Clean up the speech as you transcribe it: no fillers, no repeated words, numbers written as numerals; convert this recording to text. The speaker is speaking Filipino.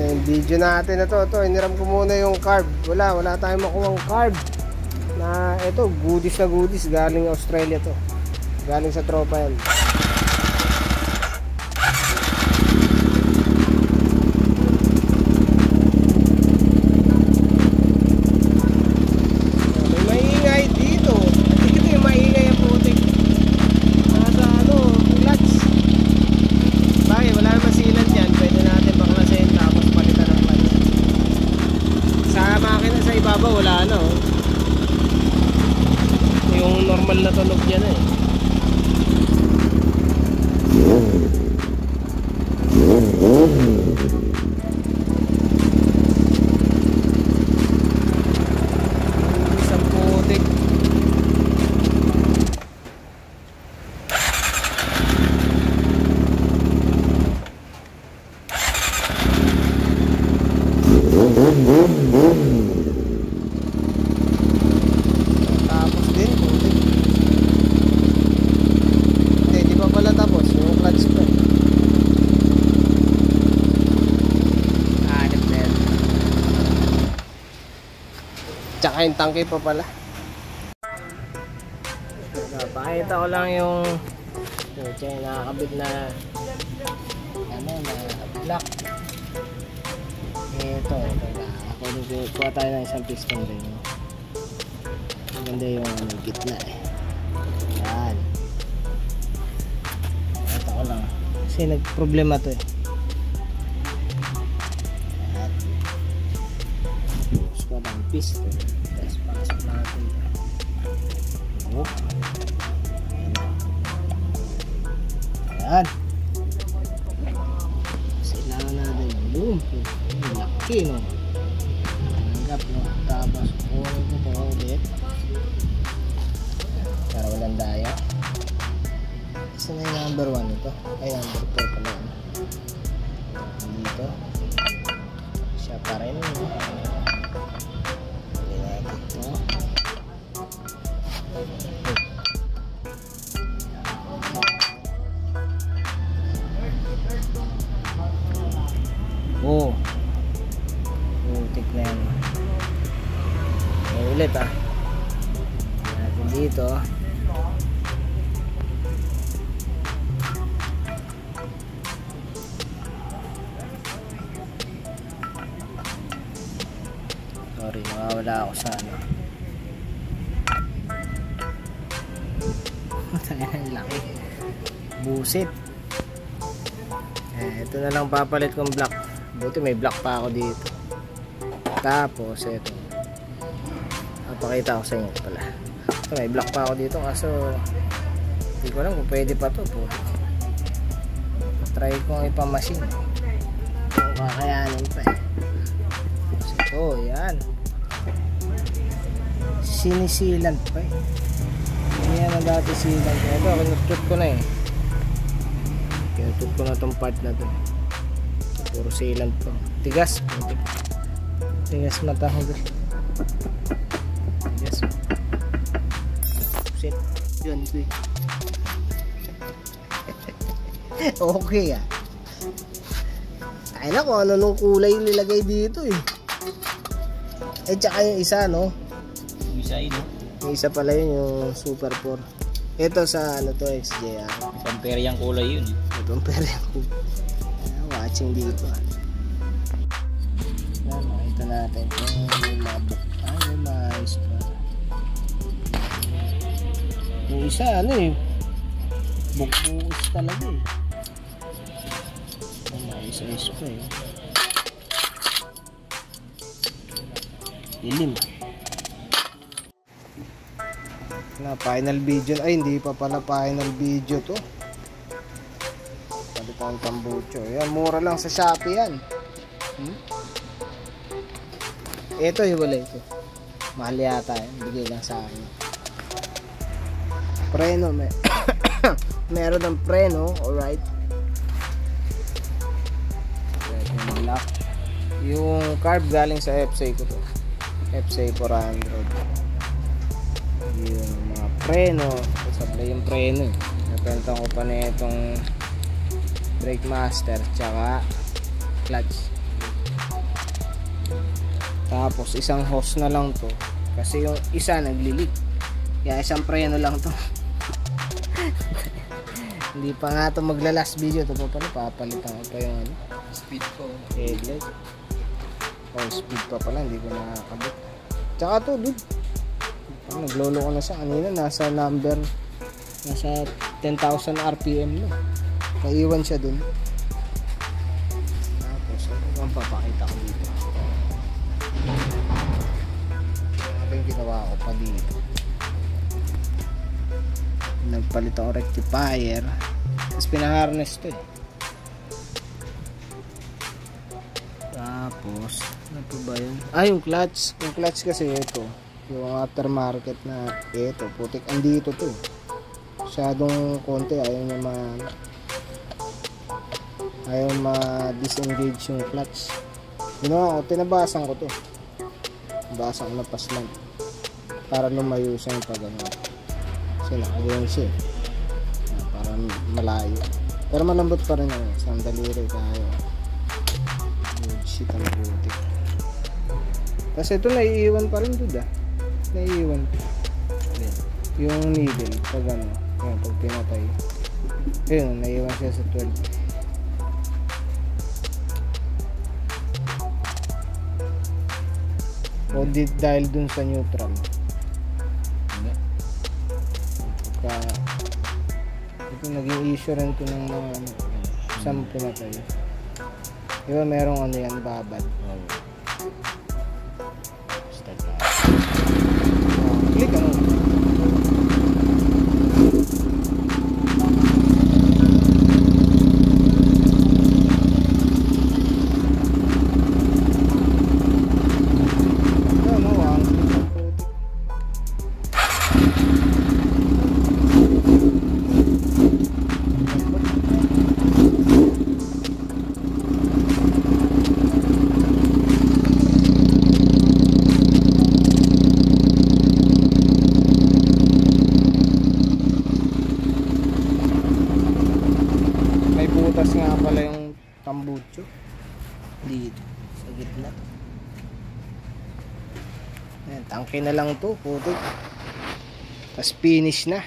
yung video natin na to. Iniram ko muna yung carb. Wala tayong makuhang carb. Na ito, goodies na goodies. Galing Australia to. Galing sa tropa yan. Wala na oh. Yung normal na tunog niya na eh. Isang putik. Tsaka yung tangke pa pala. Pakita ko lang yung nakakabit na block. Ito kuha tayo ng isang piston rin. Maganda yung gitna eh. Yan. Pakita ko lang kasi nagproblema to eh. Gusto ko ng piston. Tapos pasok natin. Ayan. Kailangan natin yung laki no. Tanggap no. Tapos kunin ko ito ulit para walang daya. Isa na yung number 1 ito. Ay number 4 pala. Dito siya pa rin no. Oh, putik na yan. Ulit ah. Natin dito. Sorry, nakawala ako sa ano. Matangin ang laki. Busit. Ito na lang papalit kong block. Buti may block pa ako dito. Tapos ito. Papakita ko sa inyo pala. Ito may block pa ako dito kaso hindi ko alam kung pwede pa to. Try kong ipamachine. Kung kakayanin pa eh. So ito, yan. Sinisilant pa eh. Hindi yan ang dati silant. Ito, kinutut ko na eh. Kinutut ko na tong part na to. Puro sealant po. Tigas. Tigas mata ko. Tigas. Shit. Yun. Okay ah. Ay na kung ano nung kulay yung nilagay dito eh. Eh tsaka yung isa no. Yung isa yun no. Yung isa pala yun yung Super 4. Ito sa ano to XJR. Pamperyang kulay yun. Pamperyang kulay. Watching dito yan, makita natin yung mabuk may maayos pa yung isa ano eh bukbukos talaga eh maayos pa eh ilim na final video ay hindi pa pala final video to. Ang tambucho. Yan, mura lang sa Shopee yan. Ito, hiwalay ito. Mahal yata yan. Bigay lang sa akin. Preno. Meron ng preno. Alright. Yung carb galing sa FSA ko to. FSA 400. Yung mga preno. Sablay yung preno. Napentang ko pa na itong brake master tsaka clutch. Tapos isang hose na lang to kasi yung isa naglilik. Kaya isang preno lang to. Hindi pa nga to magla-last video. Ito pa pala, papalitan ko pa yung ano, Speed ko. headlight. Oh, speed pa pala, hindi ko nakakabit. Tsaka to, dude. Naglolo ko na sa kanina, nasa 10,000 RPM na. Naiwan siya dun. Tapos, ano ang papakita ko dito? Ano yung ginawa ko pa dito? Nagpalit ako rectifier. Tapos pinaharness to eh. Tapos, ano po ba yun? Ah, yung clutch. Yung clutch kasi ito. Yung aftermarket na ito. Putik. Andito to. Masyadong konti. Ayaw ma-disengage yung clutch. Ginawa ko. Tinabasan ko to. Tinabasan ko na paslan. Para lumayo siya yung pagano. Kasi nakayan siya. Para malayo. Pero malambot pa rin ako. Sandaliri tayo. Shit ang buti. Kasi ito naiiwan pa rin doon naiiwan. Yung needle pag ano, yan, pag pinatay. Ayun, naiiwan siya sa 12. O dahil dun sa neutral. Pagka ito naging issue rin ito ng mga ano, saan pinatay. Diba merong ano yan, babad. Start na. Click ano. Butas nga pala yung tambucho dito sa gitna. Ayan, tangke na lang to, putik. Tapos finish na.